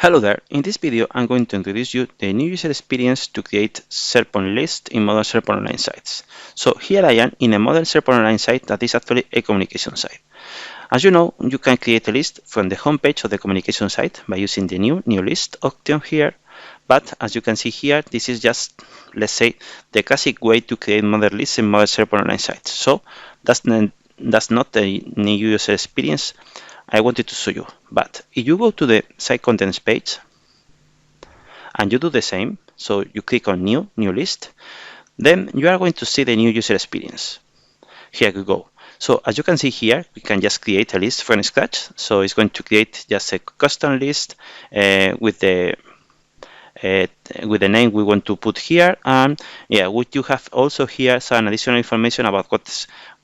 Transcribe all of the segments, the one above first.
Hello there, in this video I'm going to introduce you the new user experience to create SharePoint list in modern SharePoint Online sites. So here I am in a modern SharePoint Online site that is actually a communication site. As you know, you can create a list from the home page of the communication site by using the new list option here. But as you can see here, this is just, let's say, the classic way to create modern lists in modern SharePoint Online sites. So that's not the new user experience I wanted to show you. But if you go to the site contents page and you do the same, so you click on new list, then you are going to see the new user experience. Here we go. So as you can see here, we can just create a list from scratch. So it's going to create just a custom list with the name we want to put here, and yeah, what you have also here some additional information about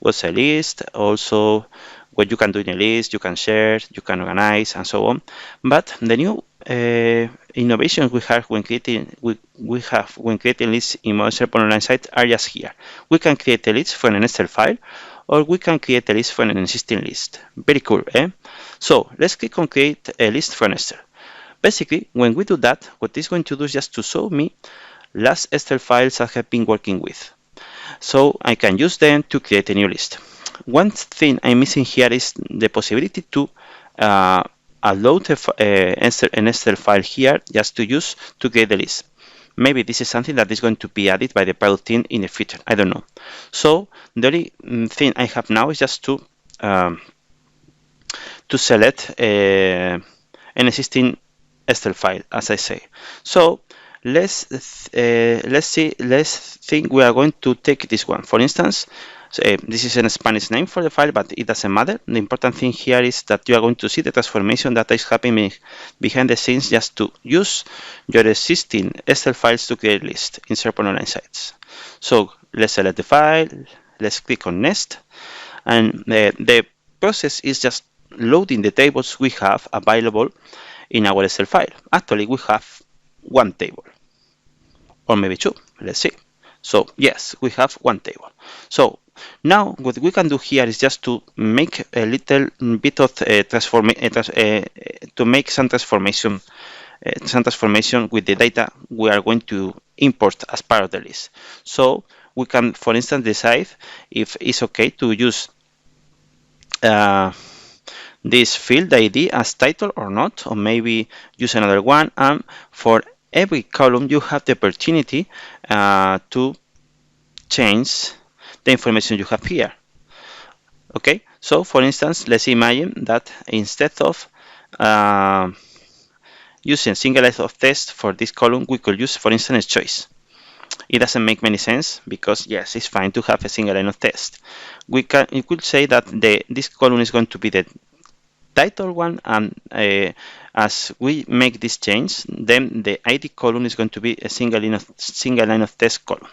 what's a list, also what you can do in a list, you can share, you can organize, and so on. But the new innovations we have when creating lists in modern SharePoint Online site are just here. We can create a list from an Excel file, or we can create a list from an existing list. Very cool, eh? So let's click on create a list from Excel. Basically, when we do that, what it's going to do is just to show me last Excel files I have been working with. So I can use them to create a new list. One thing I'm missing here is the possibility to upload an Excel file here just to use to create the list. Maybe this is something that is going to be added by the product team in the future. I don't know. So the only thing I have now is just to select an existing Excel file, as I say. So let's think we are going to take this one. For instance, this is a Spanish name for the file, but it doesn't matter. The important thing here is that you are going to see the transformation that is happening behind the scenes just to use your existing Excel files to create a list in SharePoint Online sites. So let's select the file, let's click on Next, and the process is just loading the tables we have available in our Excel file. Actually, we have one table, or maybe two. Let's see. So yes, we have one table. So now what we can do here is just to make a little bit of to make some transformation with the data we are going to import as part of the list. So we can, for instance, decide if it's okay to use this field ID as title or not, or maybe use another one. And for every column, you have the opportunity to change the information you have here. Okay, so for instance, let's imagine that instead of using single line of text for this column, we could use, for instance, choice. It doesn't make many sense because yes, it's fine to have a single line of text. You could say that this column is going to be the title one, and as we make this change, then the ID column is going to be a single line of text column,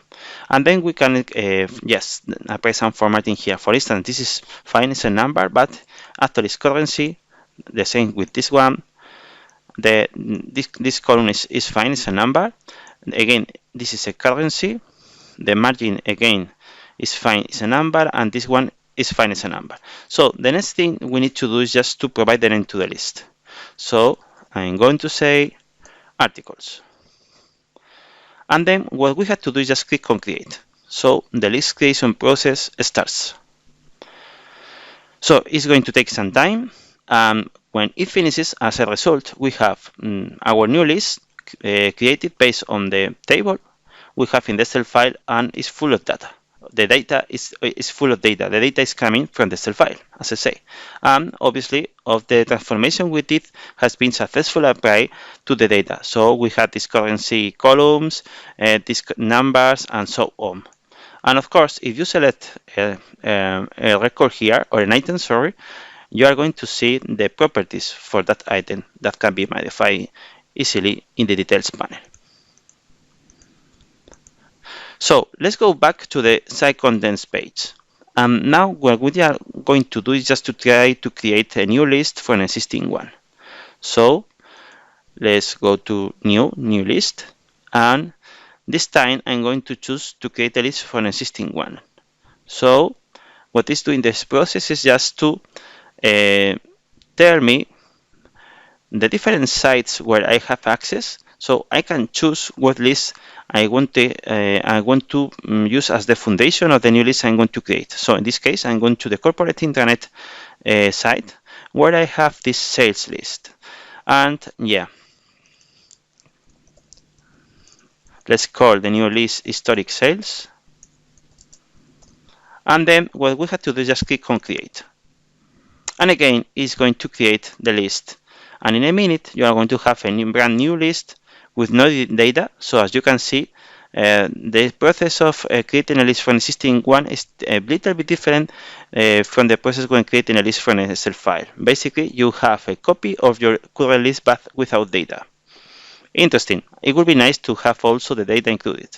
and then we can yes, apply some formatting here. For instance, this is fine, it's a number, but actually it's currency. The same with this one. This column is fine, it's a number. Again, this is a currency. The margin again is fine, it's a number, and this one is fine as a number. So the next thing we need to do is just to provide the name to the list. So I'm going to say articles. And then what we have to do is just click on create. So the list creation process starts. So it's going to take some time. When it finishes, as a result, we have our new list created based on the table we have in the Excel file, and is full of data. The data is full of data. The data is coming from the Excel file, as I say. And obviously, of the transformation we did has been successfully applied to the data. So we have these currency columns, these numbers, and so on. And of course, if you select a record here, or an item, sorry, you are going to see the properties for that item that can be modified easily in the details panel. So let's go back to the site contents page. Now what we are going to do is just to try to create a new list for an existing one. So let's go to new list, and this time I'm going to choose to create a list for an existing one. So what it's doing this process is just to tell me the different sites where I have access, so I can choose what list I want to use as the foundation of the new list I'm going to create. So in this case, I'm going to the corporate intranet site where I have this sales list. And yeah, let's call the new list historic sales. And then what we have to do is just click on create. And again, it's going to create the list. And in a minute, you are going to have a brand new list with no data. So as you can see, the process of creating a list from existing one is a little bit different from the process when creating a list from an Excel file. Basically, you have a copy of your current list but without data. Interesting. It would be nice to have also the data included.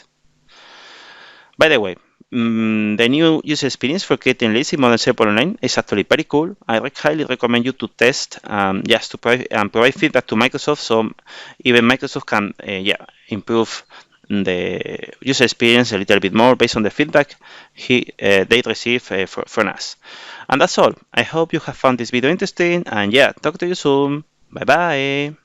By the way, the new user experience for creating lists in modern SharePoint Online is actually very cool. I highly recommend you to test just to provide feedback to Microsoft, so even Microsoft can improve the user experience a little bit more based on the feedback they receive from us. And that's all. I hope you have found this video interesting, and yeah, talk to you soon. Bye bye.